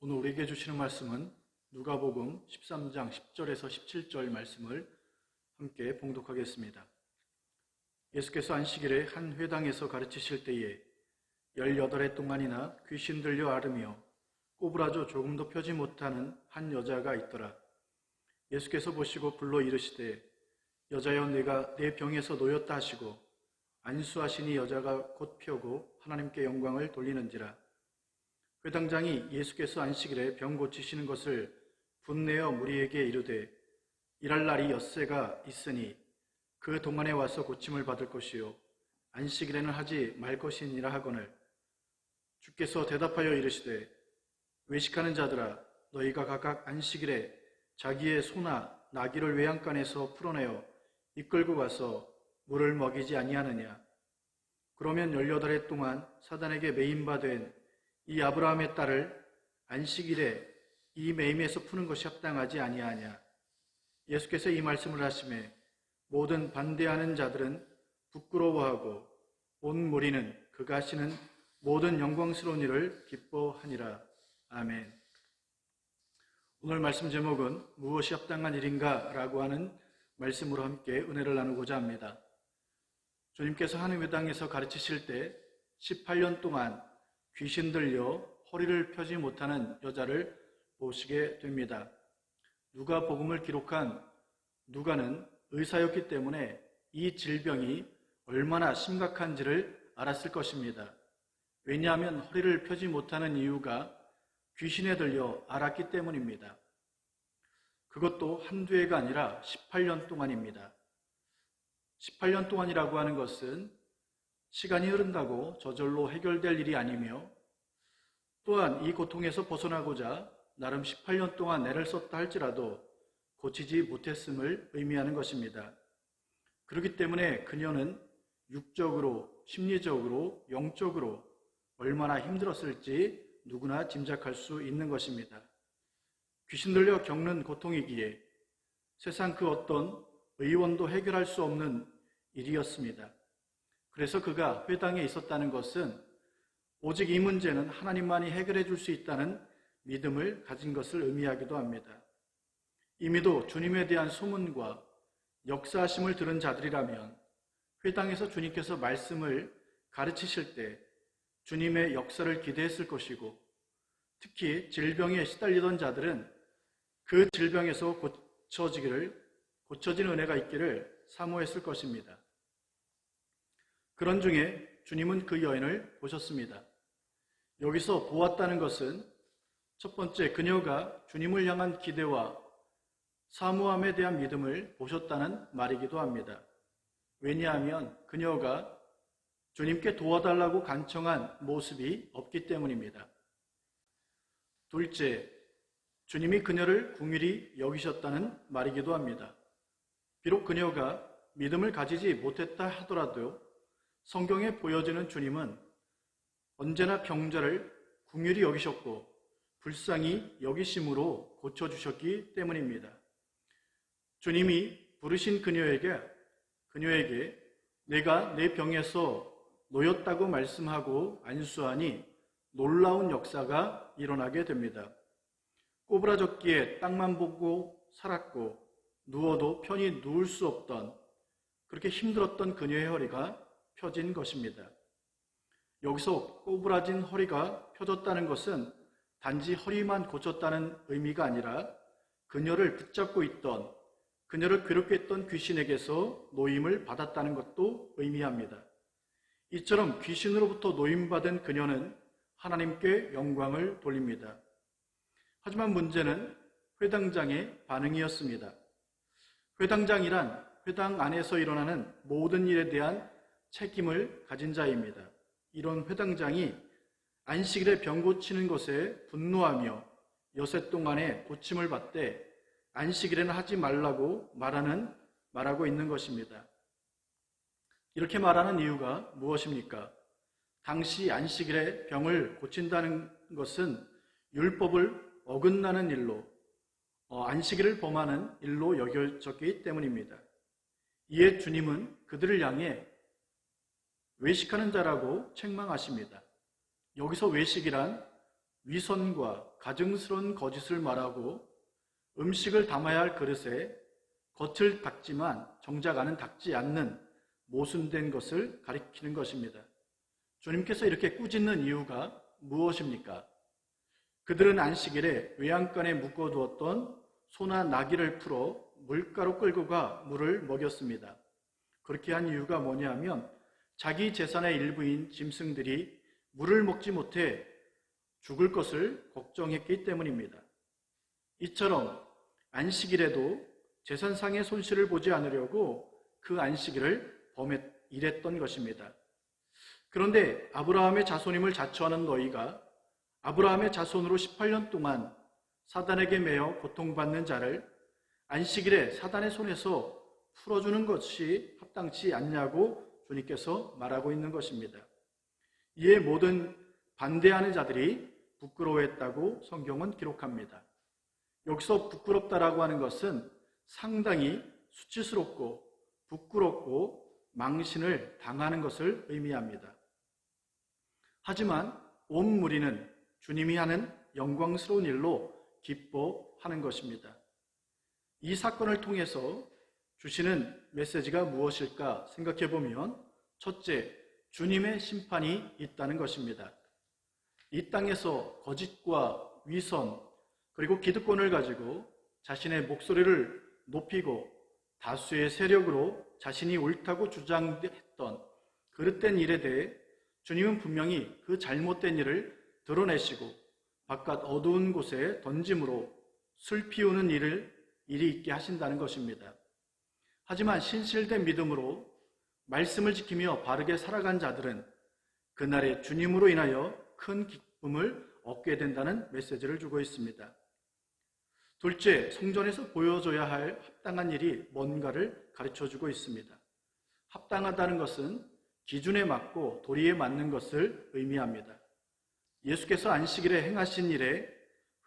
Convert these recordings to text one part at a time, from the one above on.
오늘 우리에게 주시는 말씀은 누가복음 13장 10절에서 17절 말씀을 함께 봉독하겠습니다. 예수께서 안식일에 한 회당에서 가르치실 때에 18해 동안이나 귀신 들려 앓으며 꼬부라져 조금도 펴지 못하는 한 여자가 있더라. 예수께서 보시고 불러 이르시되 여자여 네가 내 병에서 놓였다 하시고 안수하시니 여자가 곧 펴고 하나님께 영광을 돌리는지라. 회당장이 예수께서 안식일에 병 고치시는 것을 분내어 무리에게 이르되 일할 날이 엿새가 있으니 그 동안에 와서 고침을 받을 것이요 안식일에는 하지 말 것이니라 하거늘 주께서 대답하여 이르시되 외식하는 자들아 너희가 각각 안식일에 자기의 소나 나귀를 외양간에서 풀어내어 이끌고 가서 물을 먹이지 아니하느냐. 그러면 18해 동안 사단에게 매임바 된 이 아브라함의 딸을 안식일에 이 매임에서 푸는 것이 합당하지 아니하냐. 예수께서 이 말씀을 하시매 모든 반대하는 자들은 부끄러워하고 온 무리는 그가 하시는 모든 영광스러운 일을 기뻐하니라. 아멘. 오늘 말씀 제목은 무엇이 합당한 일인가 라고 하는 말씀으로 함께 은혜를 나누고자 합니다. 주님께서 한 회당에서 가르치실 때 18년 동안 귀신 들려 허리를 펴지 못하는 여자를 보시게 됩니다. 누가복음을 기록한 누가는 의사였기 때문에 이 질병이 얼마나 심각한지를 알았을 것입니다. 왜냐하면 허리를 펴지 못하는 이유가 귀신에 들려 앓았기 때문입니다. 그것도 한두 해가 아니라 18년 동안입니다. 18년 동안이라고 하는 것은 시간이 흐른다고 저절로 해결될 일이 아니며 또한 이 고통에서 벗어나고자 나름 18년 동안 애를 썼다 할지라도 고치지 못했음을 의미하는 것입니다. 그렇기 때문에 그녀는 육적으로, 심리적으로, 영적으로 얼마나 힘들었을지 누구나 짐작할 수 있는 것입니다. 귀신 들려 겪는 고통이기에 세상 그 어떤 의원도 해결할 수 없는 일이었습니다. 그래서 그가 회당에 있었다는 것은 오직 이 문제는 하나님만이 해결해 줄 수 있다는 믿음을 가진 것을 의미하기도 합니다. 이미도 주님에 대한 소문과 역사하심을 들은 자들이라면 회당에서 주님께서 말씀을 가르치실 때 주님의 역사를 기대했을 것이고 특히 질병에 시달리던 자들은 그 질병에서 고쳐진 은혜가 있기를 사모했을 것입니다. 그런 중에 주님은 그 여인을 보셨습니다. 여기서 보았다는 것은 첫 번째, 그녀가 주님을 향한 기대와 사모함에 대한 믿음을 보셨다는 말이기도 합니다. 왜냐하면 그녀가 주님께 도와달라고 간청한 모습이 없기 때문입니다. 둘째, 주님이 그녀를 긍휼히 여기셨다는 말이기도 합니다. 비록 그녀가 믿음을 가지지 못했다 하더라도 성경에 보여지는 주님은 언제나 병자를 긍휼히 여기셨고 불쌍히 여기심으로 고쳐주셨기 때문입니다. 주님이 부르신 그녀에게 내가 내 병에서 놓였다고 말씀하고 안수하니 놀라운 역사가 일어나게 됩니다. 꼬부라졌기에 땅만 보고 살았고 누워도 편히 누울 수 없던 그렇게 힘들었던 그녀의 허리가 펴진 것입니다. 여기서 꼬부라진 허리가 펴졌다는 것은 단지 허리만 고쳤다는 의미가 아니라 그녀를 붙잡고 있던, 그녀를 괴롭게 했던 귀신에게서 노임을 받았다는 것도 의미합니다. 이처럼 귀신으로부터 노임받은 그녀는 하나님께 영광을 돌립니다. 하지만 문제는 회당장의 반응이었습니다. 회당장이란 회당 안에서 일어나는 모든 일에 대한 책임을 가진 자입니다. 이런 회당장이 안식일에 병 고치는 것에 분노하며 여세 동안에 고침을 받되 안식일에는 하지 말라고 말하고 있는 것입니다. 이렇게 말하는 이유가 무엇입니까? 당시 안식일에 병을 고친다는 것은 율법을 어긋나는 일로 안식일을 범하는 일로 여겨졌기 때문입니다. 이에 주님은 그들을 향해 외식하는 자라고 책망하십니다. 여기서 외식이란 위선과 가증스러운 거짓을 말하고 음식을 담아야 할 그릇에 겉을 닦지만 정작 안은 닦지 않는 모순된 것을 가리키는 것입니다. 주님께서 이렇게 꾸짖는 이유가 무엇입니까? 그들은 안식일에 외양간에 묶어두었던 소나 나귀를 풀어 물가로 끌고 가 물을 먹였습니다. 그렇게 한 이유가 뭐냐면 자기 재산의 일부인 짐승들이 물을 먹지 못해 죽을 것을 걱정했기 때문입니다. 이처럼 안식일에도 재산상의 손실을 보지 않으려고 그 안식일을 일했던 것입니다. 그런데 아브라함의 자손임을 자처하는 너희가 아브라함의 자손으로 18년 동안 사단에게 매여 고통받는 자를 안식일에 사단의 손에서 풀어주는 것이 합당치 않냐고 주님께서 말하고 있는 것입니다. 이에 모든 반대하는 자들이 부끄러워했다고 성경은 기록합니다. 여기서 부끄럽다라고 하는 것은 상당히 수치스럽고 부끄럽고 망신을 당하는 것을 의미합니다. 하지만 온 무리는 주님이 하는 영광스러운 일로 기뻐하는 것입니다. 이 사건을 통해서 주시는 메시지가 무엇일까 생각해 보면 첫째, 주님의 심판이 있다는 것입니다. 이 땅에서 거짓과 위선 그리고 기득권을 가지고 자신의 목소리를 높이고 다수의 세력으로 자신이 옳다고 주장했던 그릇된 일에 대해 주님은 분명히 그 잘못된 일을 드러내시고 바깥 어두운 곳에 던짐으로 술 피우는 일이 있게 하신다는 것입니다. 하지만 신실된 믿음으로 말씀을 지키며 바르게 살아간 자들은 그날에 주님으로 인하여 큰 기쁨을 얻게 된다는 메시지를 주고 있습니다. 둘째, 성전에서 보여줘야 할 합당한 일이 뭔가를 가르쳐주고 있습니다. 합당하다는 것은 기준에 맞고 도리에 맞는 것을 의미합니다. 예수께서 안식일에 행하신 일에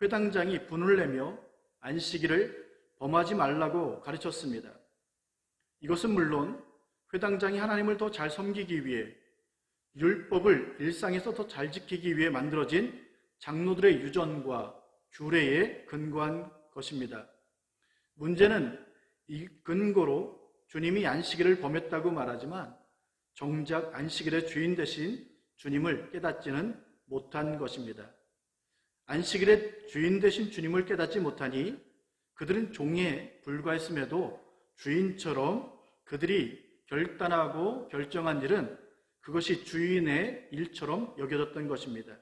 회당장이 분을 내며 안식일을 범하지 말라고 가르쳤습니다. 이것은 물론 회당장이 하나님을 더 잘 섬기기 위해 율법을 일상에서 더 잘 지키기 위해 만들어진 장로들의 유전과 규례에 근거한 것입니다. 문제는 이 근거로 주님이 안식일을 범했다고 말하지만 정작 안식일의 주인 되신 주님을 깨닫지는 못한 것입니다. 안식일의 주인 되신 주님을 깨닫지 못하니 그들은 종에 불과했음에도 주인처럼 그들이 결단하고 결정한 일은 그것이 주인의 일처럼 여겨졌던 것입니다.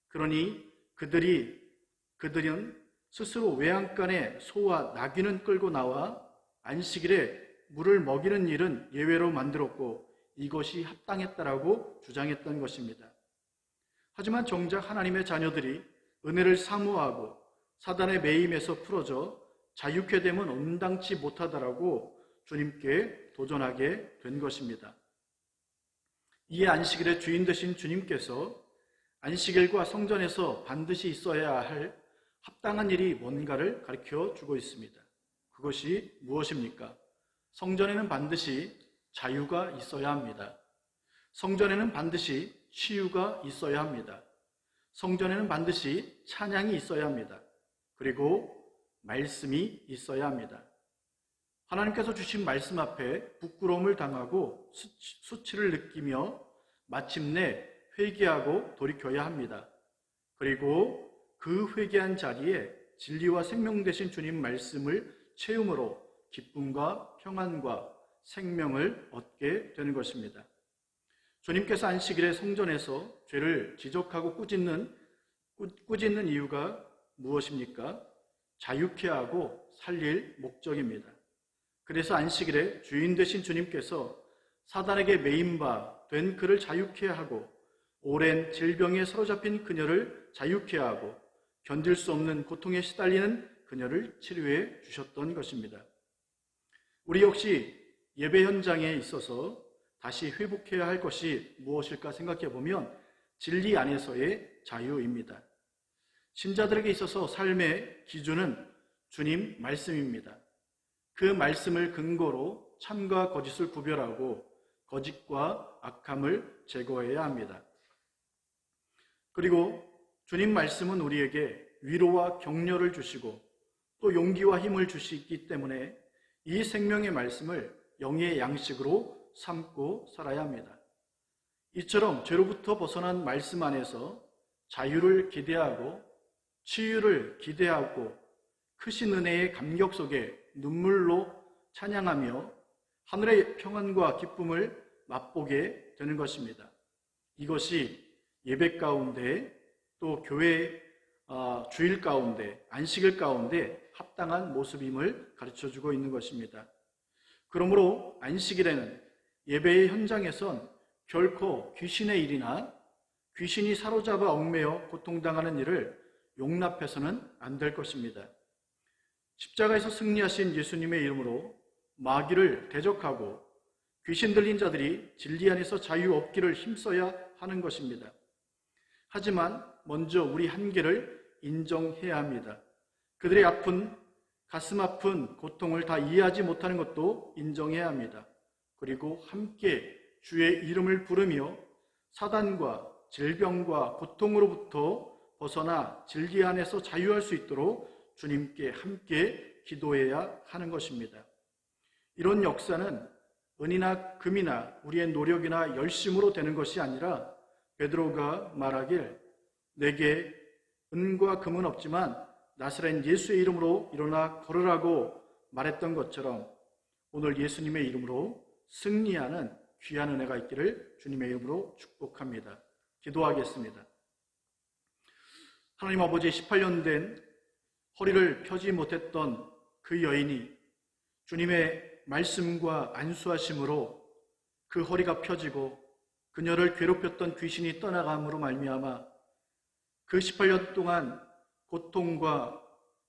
그러니 그들은 스스로 외양간에 소와 나귀는 끌고 나와 안식일에 물을 먹이는 일은 예외로 만들었고 이것이 합당했다라고 주장했던 것입니다. 하지만 정작 하나님의 자녀들이 은혜를 사모하고 사단의 매임에서 풀어져 자유케 되면 온당치 못하다라고 주님께 도전하게 된 것입니다. 이 안식일의 주인 되신 주님께서 안식일과 성전에서 반드시 있어야 할 합당한 일이 뭔가를 가르쳐 주고 있습니다. 그것이 무엇입니까? 성전에는 반드시 자유가 있어야 합니다. 성전에는 반드시 치유가 있어야 합니다. 성전에는 반드시 찬양이 있어야 합니다. 그리고 말씀이 있어야 합니다. 하나님께서 주신 말씀 앞에 부끄러움을 당하고 수치를 느끼며 마침내 회개하고 돌이켜야 합니다. 그리고 그 회개한 자리에 진리와 생명 되신 주님 말씀을 채움으로 기쁨과 평안과 생명을 얻게 되는 것입니다. 주님께서 안식일에 성전에서 죄를 지적하고 꾸짖는 이유가 무엇입니까? 자유케 하고 살릴 목적입니다. 그래서 안식일에 주인 되신 주님께서 사단에게 매임바 된 그를 자유케 하고 오랜 질병에 사로잡힌 그녀를 자유케 하고 견딜 수 없는 고통에 시달리는 그녀를 치료해 주셨던 것입니다. 우리 역시 예배 현장에 있어서 다시 회복해야 할 것이 무엇일까 생각해 보면 진리 안에서의 자유입니다. 신자들에게 있어서 삶의 기준은 주님 말씀입니다. 그 말씀을 근거로 참과 거짓을 구별하고 거짓과 악함을 제거해야 합니다. 그리고 주님 말씀은 우리에게 위로와 격려를 주시고 또 용기와 힘을 주시기 때문에 이 생명의 말씀을 영의 양식으로 삼고 살아야 합니다. 이처럼 죄로부터 벗어난 말씀 안에서 자유를 기대하고 치유를 기대하고 크신 은혜의 감격 속에 눈물로 찬양하며 하늘의 평안과 기쁨을 맛보게 되는 것입니다. 이것이 예배 가운데 또 교회 주일 가운데 안식일 가운데 합당한 모습임을 가르쳐주고 있는 것입니다. 그러므로 안식일에는 예배의 현장에선 결코 귀신의 일이나 귀신이 사로잡아 얽매여 고통당하는 일을 용납해서는 안 될 것입니다. 십자가에서 승리하신 예수님의 이름으로 마귀를 대적하고 귀신 들린 자들이 진리 안에서 자유 얻기를 힘써야 하는 것입니다. 하지만 먼저 우리 한계를 인정해야 합니다. 그들의 아픈, 가슴 아픈 고통을 다 이해하지 못하는 것도 인정해야 합니다. 그리고 함께 주의 이름을 부르며 사단과 질병과 고통으로부터 벗어나 진리 안에서 자유할 수 있도록 주님께 함께 기도해야 하는 것입니다. 이런 역사는 은이나 금이나 우리의 노력이나 열심으로 되는 것이 아니라 베드로가 말하길 내게 은과 금은 없지만 나사렛 예수의 이름으로 일어나 걸으라고 말했던 것처럼 오늘 예수님의 이름으로 승리하는 귀한 은혜가 있기를 주님의 이름으로 축복합니다. 기도하겠습니다. 하나님 아버지, 18년 된 허리를 펴지 못했던 그 여인이 주님의 말씀과 안수하심으로 그 허리가 펴지고 그녀를 괴롭혔던 귀신이 떠나감으로 말미암아 그 18년 동안 고통과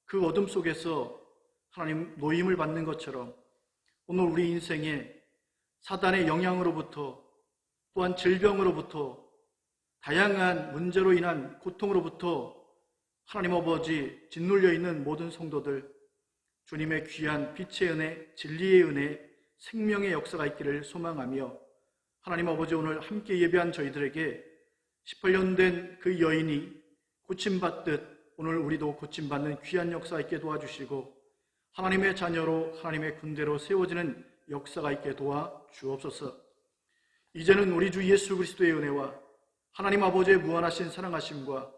그 어둠 속에서 하나님 노임을 받는 것처럼 오늘 우리 인생에 사단의 영향으로부터 또한 질병으로부터 다양한 문제로 인한 고통으로부터 하나님 아버지 짓눌려 있는 모든 성도들 주님의 귀한 빛의 은혜, 진리의 은혜, 생명의 역사가 있기를 소망하며 하나님 아버지 오늘 함께 예배한 저희들에게 18년 된 그 여인이 고침받듯 오늘 우리도 고침받는 귀한 역사가 있게 도와주시고 하나님의 자녀로 하나님의 군대로 세워지는 역사가 있게 도와주옵소서. 이제는 우리 주 예수 그리스도의 은혜와 하나님 아버지의 무한하신 사랑하심과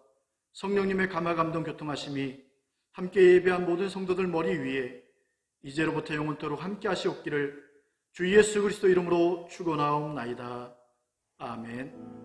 성령님의 감화감동 교통하심이 함께 예배한 모든 성도들 머리 위에 이제로부터 영원토록 함께 하시옵기를 주 예수 그리스도 이름으로 축원하옵나이다. 아멘.